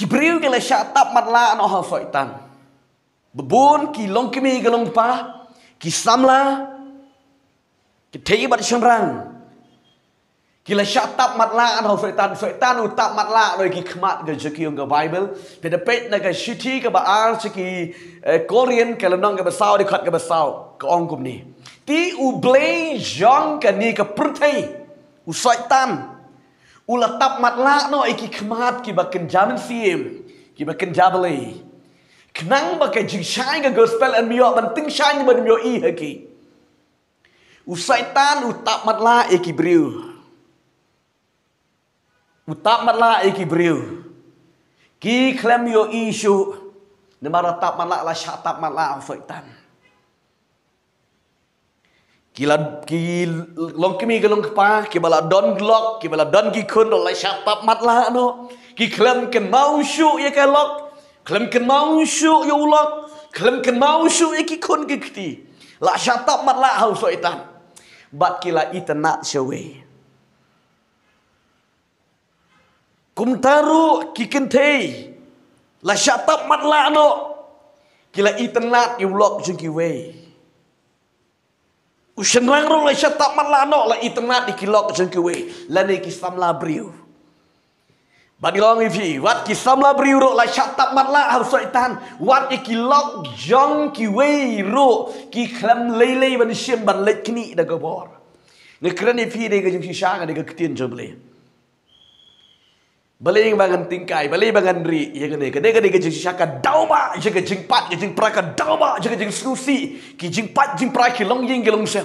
Kibriu ke la syatap matla no ha syaitan. Bebun ki long kimi ke long pa, ki samla, ki thei bat shamrang. Ki la syatap matla no syaitan, syaitan utap matla no ki khmat ke jeki ong ke Bible. Pedepet na ke shiti ke ba ar ki Korean ke lanong ke basau di khat ke basau ke ong kum ni. Ti u blei jong ke ni ke perthai u syaitan. Ula tap matla no iki khmat ki bakin jamin sim ki bakin jabali knang bakai jing shai ga gospel and mio ban ting shai ban mio I haki u syaitan u tap matla iki briu u tap matla iki briu ki klem mio I shu ne mara tap matla la sha tap matla u syaitan ki long kimi ke long pa ki bala don glok ki bala don ki kun la sha tap matla no ki klem ken mau shu ye ke lok klem ken mau shu yo lok klem ken mau shu ye ki kun ki kti la sha tap matla hau syaitan bat ki la itana shawe kum taru ki ken thei la sha tap matla no ki la itana yo lok jing ki we Ushan rang rong la syatap matla no la itana di kilok jeng kiwe la ne ki samla briu. Badi long ifi wat ki samla briu ro la syatap matla har syaitan wat ki lok jong kiwe ro ki khlam lei ban sim ban let kini da gobor. Ne kran ifi de ga jeng shisha ga de ga ktien joble. Baleng bangan tingkai, baleng bangan ri ye ga ne ga de ga jeng shisha ka dauba je ga jeng pat ga jeng pra ka dauba je ga jeng susi ki jeng pat jeng pra ki long ying gelong sem.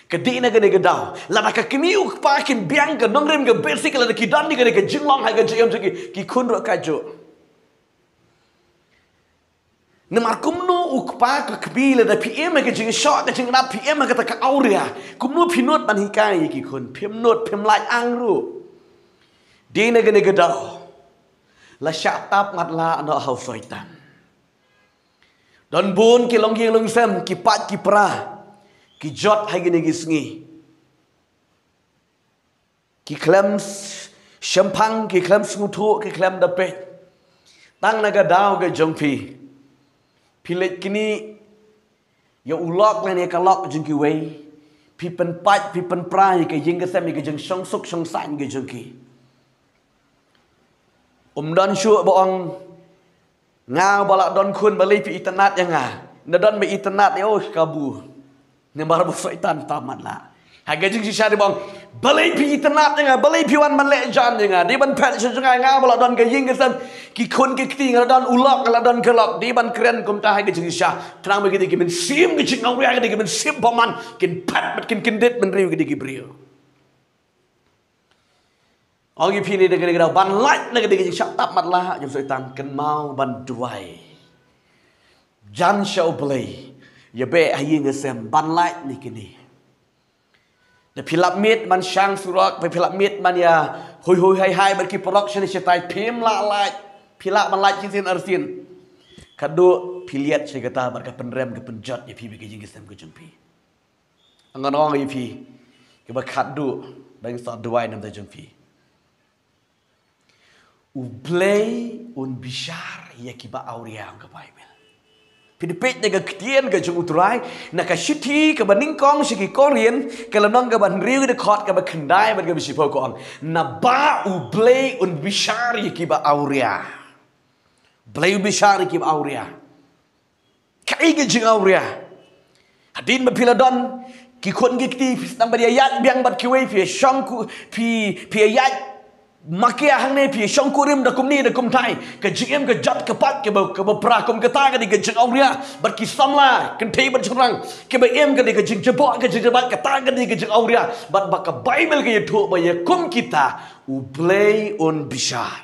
Kedi na gane gadau la na ka kimiu pa kin biang ka nongrem ga basic la ki dan ni gane ka jinglong ha ga jem ki kun ro ka jo na markum no ukpa ka kbila da pm ga jing shot da jing na pm ga ta ka auria kum no pinot ban hikai ki kun pim not pim lai ang ru di na gane gadau la syatap matla no hau syaitan don bun ki long yeng long sem ki pat ki pra ki jot hai gini gisngi ki klem shampang ki klem smutu ki klem dapet tang naga dau ga jongpi pilet kini ya ulok le ne kalok jengki wei pi pen pat pi pen prai ke jing ga sem ke jeng song suk song san ke jengki dan shu boong ngau balak don kun bali pi internet yang na don be internet oh kabu ne bar syaitan tamat la haga jing shisha de bong balai pi internet nga balai pi wan man le jan nga di ban pet shinga nga bala don ga ying ga ki kun ki kti nga don ulok la don kelok di ban kren kum ta haga jing shisha trang be ki men sim ki jing ngria ga men sim paman kin pat bat kin dit men riu ga brio ong pi ni de ga ban light na ga jing sha tap mat la jing syaitan ken mau ban duai jan shau blai ya be ayin ngesem ban light ni kini the pyramid man shang surak pe pyramid man ya hoi hai ban ki production ni tai pim la light pila man light sin arsin kado piliat se kata bar ka penrem ke penjot ya pi be ke ngesem ke jumpi angan ong ya pi ke ba kado bang sa duai nam da jumpi u play un bishar ya ki ba auria ke Bible Pinipit na gagtien ka jung utray na ka shiti ka baningkong siki Korean ka lanong ka ban riu de khot ka ba khandai ban ka bisipo ko na ba u blay un bishari ki ba auria blay bishari ki ba auria kai ga jing auria hadin ba piladon ki kon gikti nang ba dia yat biang bat ki wei pi shongku pi yat makia hang ne pi shong kurim da kum ni da kum thai ka jing ka jat ka pat ka ba pra kum ka ta ka di ka jing auria bat ki samla kan thei bat churang ke ba em ka di ka jing jabo ka jing bat ka ta ka di ka jing auria bat ba ka Bible ka ye thu ba ye kum kita u play on bishar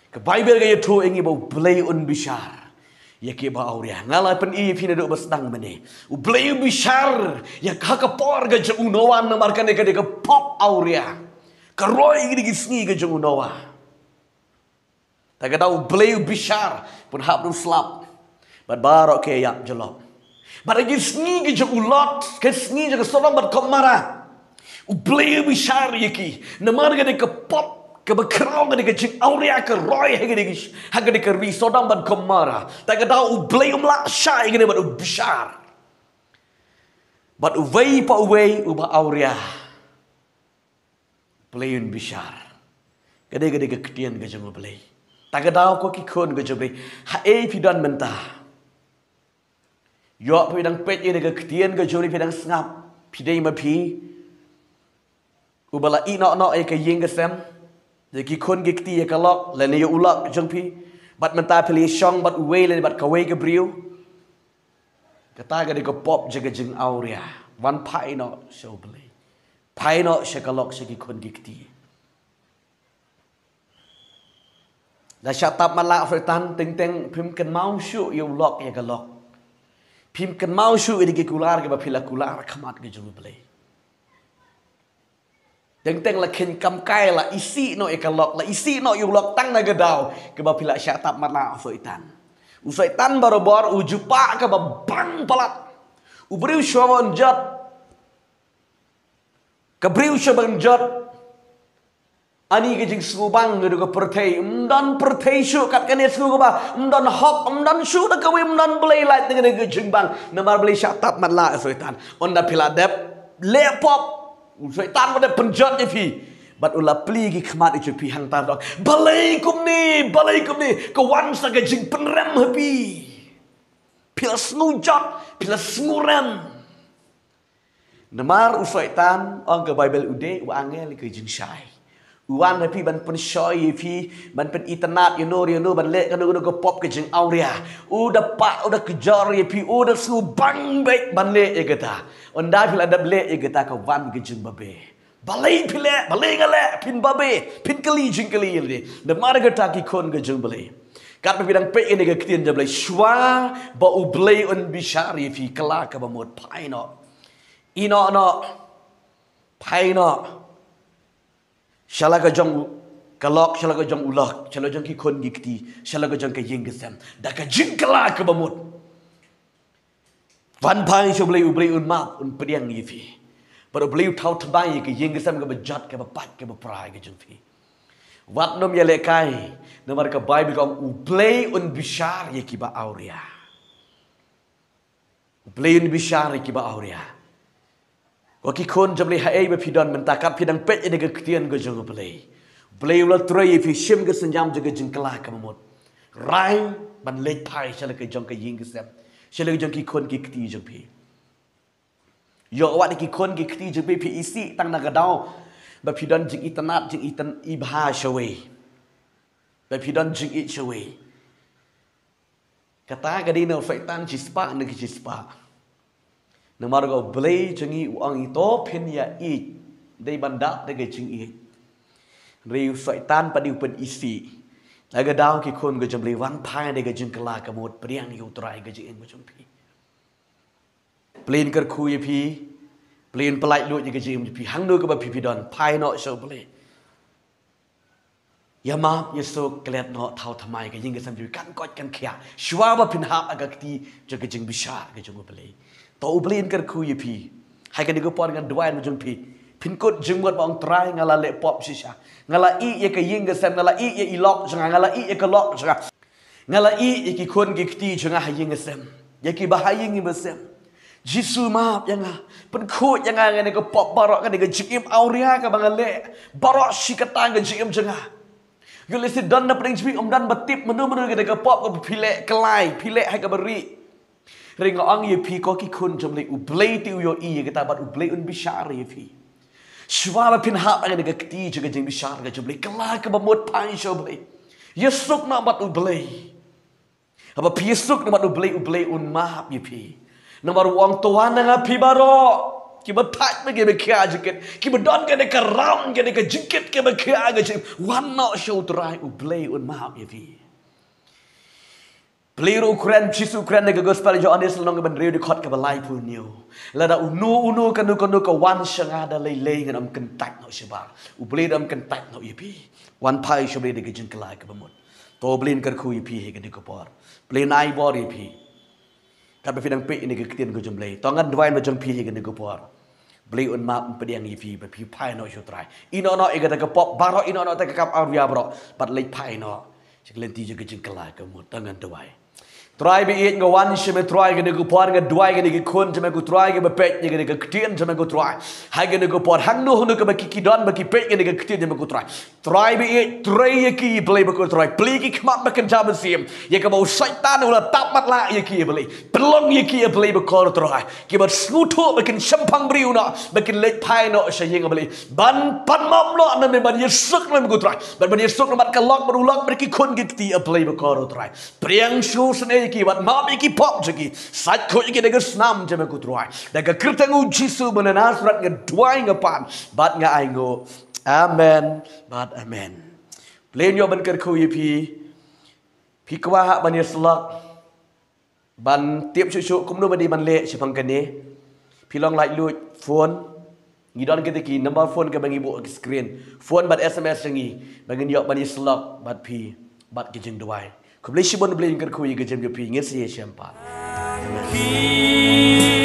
ka Bible ka ye thu engi ba play on bishar ya ke ba auria ngala pen I pi na do basdang mane u play bishar ya ka por ga jing unowan na markan ka di ka pop auria Karoi gini gisni ke jung unawa. Tak tahu beliau bishar pun hap dum slap. Bad barok ke yak jelop. Bad gisni ke jung ulot ke sni je ke sorong bad komara. U beliau bishar yeki. Namar ke ke pop kebekerau ke jing aurea ke roy ke ri Sodom dan Gomora tak ada ublay syai ke bat ubshar bat uwei pa uwei uba aurea playun bishar gede ke ketian ke jing ublay tak ada ko ki kon ke jing ha pidan mentah yo pidang pet ini ke ketian ke jing pidang ngap pidai ma pi ubala ino ke ying ke sem jadi kon gikti ya kalok lene yo ulak jeng pi bat mentah pilih syong bat uwei lene bat kawai ke briu kata gede ke pop jaga jeng aurea wan pai no show beli pai no shakalok shaki kon gikti la shatap mala fretan ting ting pim ken mau shu yo ulak ya kalok pim ken mau shu idi ke kular ke ba pila kular kamat ke jeng beli Teng la ken kam kai la isi no ekalok la isi no yulok tang na gadau ke ba pila syatap mana usaitan. Usaitan barobor ujupa ke ba bang palat. Ubriu shawon jat. Kabriu shaban jat. Ani ke jing subang ngedu ke pertei umdan pertei shu kat kene sku ba umdan hok umdan shu da kawe umdan belai lait dengan ke jing bang namar belai syatap mana usaitan. Onda pila dep lepop Syaitan pada penjat je pi. Bat ulah peligi kemat itu pi hang tadok. Balaikum ni kawan saga jing penrem hapi. Pila snujat, pila snurem. Namar syaitan ang ke Bible ude wa angel ke jing syai. Uan hapi ban pen syai pi, ban pen internet you know ban lek kanu ke pop ke jing aurea. Udah pak udah kejar ye pi, udah snu bang baik ban lek ye kata. Onda pila ada bele ye geta ka wan ke jing babe balai pile balai gale pin babe pin kali jing kali ye de mar geta ki kon ke jing balai kat bidang pe ini ke kitien je balai shwa ba u balai un bishari fi kala ka ba mod paino ino no paino shala ka jong kalok shala ka jong ulak shala jong ki kon gikti shala ka jong ke ying gesam da ka jing kala ka ba mod Van pai so bleu un map un pediang ni fi. But bleu tau tabai ke yeng ke sam ke bejat ke bapat ke beprai ke jumpi. Wat nom ya lekai nomor ke Bible kom u bleu un bishar ye ki ba aurea. Bleu un bishar ye ki ba aurea. Ko ki kon jam le hae be pidon mentakat pidang pet ye ke ketian ke jong bleu. Bleu la tre ye fi shim ke senjam je ke jengkala ke mamot. Rai ban le pai shala ke jong ke yeng ke sam. Sila jong ki kon ki kti jong pi. Yo awak ki kon ki kti jong pi isi tang nagadau. Ba pidon jing itanat jing itan ibha shawe. Ba pidon jing it shawe. Kata gadi no syaitan cispa ne ki cispa. Namar go blay jing i uang ito pin ya it. Dei bandak de jing it. Riu syaitan padi upen isi. Laga daw ki kon ke jambli wan pai de ke jing kala ke mod priang yu trai ke jing mo jumpi plain ker khu ye pi plain pelai lu ye ke jing pi hang no ke ba pi don pai no so ble ya ma yeso klet no thau thamai ke jing ke sam ju kan kot kan khia shwa ba pin hap aga ti je ke jing bisha ke jing ble to plain ker khu ye pi hai ke ni ko pon ngan dwan mo jumpi pin kot jing mod bang trai ngala le pop shisha ngala i ye ke ying ke sam ngala i ye ilok janga ngala i ye ke lok janga ngala i ye ki kon ki kti janga ha ying ke sam ye ki ba ha ying be sam jisu ma janga pen khot janga ngane ke pop barok ke ke jim aurea ke bang le barok shikatang ke jim janga yo le si dan na pring jim dan batip menu ke ke pop ke pile kelai pile ha ke beri ring ang ye pi ko ki kun jam le u blay ti yo i ye ke ta bat u blay un bishar ye pi Shwala pin hap ang nagakti juga jeng bishar ka jubli kala ka bamot pain siya blay yesuk na bat ublay aba piyesuk na bat ublay un mahap yipi namar uang tuan nga pi baro kiba tat me kiba kya jiket kiba don ka ka ram ka ka jiket kiba kya ga jeng wan no siya utray ublay un mahap yipi Peliro Ukraine, Chisu Ukraine nega gospel jo anis long ban reu de khot ka balai pu niu. Lada unu kanu ka wan shanga da lei ngan am kentak no shiba. U blid am kentak no yipi. Wan pai shobe de gijin kalai ka bamut. To blin kar khu yipi he ga de ko por. Blin ai bor yipi. Ka be fidang pe ni ga kitien go jumblei. To ngan dwain ba jong pi he ga de ko por. beli un map pediang yipi pi pai no shutrai ino no igata ka pop baro ino no ta ka kap arya bro pat lei pai no siklenti je ke jengkala ka mu tangan tuai try be it ngawan shime try gane go por ga duai gane ge kun jame go try ge be pet gane ge ktien jame go try ha gane go por hang no hono ka ba ki don ba ki pet gane ge ktien jame go try be it try ye ki play ba go try play ki kmat ba kan jam sim ye ka bo syaitan ula tap mat la ye ki play pelong ye ki play ba ko try ki ba snuto ba kan champang briu no ba kan let pai no sha ye ga play ban pan mom no na me ban ye suk na go try ban ye suk na mat ka lok ba ulok ba ki kun ge ti play ba ko try priang shu sne ki wat mam iki pop jeki sat ko iki daga snam jeme ku truai daga kirtangu jisu benana surat ngeduai ngapan bat nga aingo amen bat amen plain yo ban ker khu pi kwa ha ban yeslak ban tiep chu kum no badi ban le chipang kane pi long lai lu phone ngidon kita ki number phone ka bangi bu screen phone bat sms ngi bangin yo ban yeslak bat pi bat kijing duai Kublai shibon blame ker kui ke jem jopi ngesi siampa. Amen.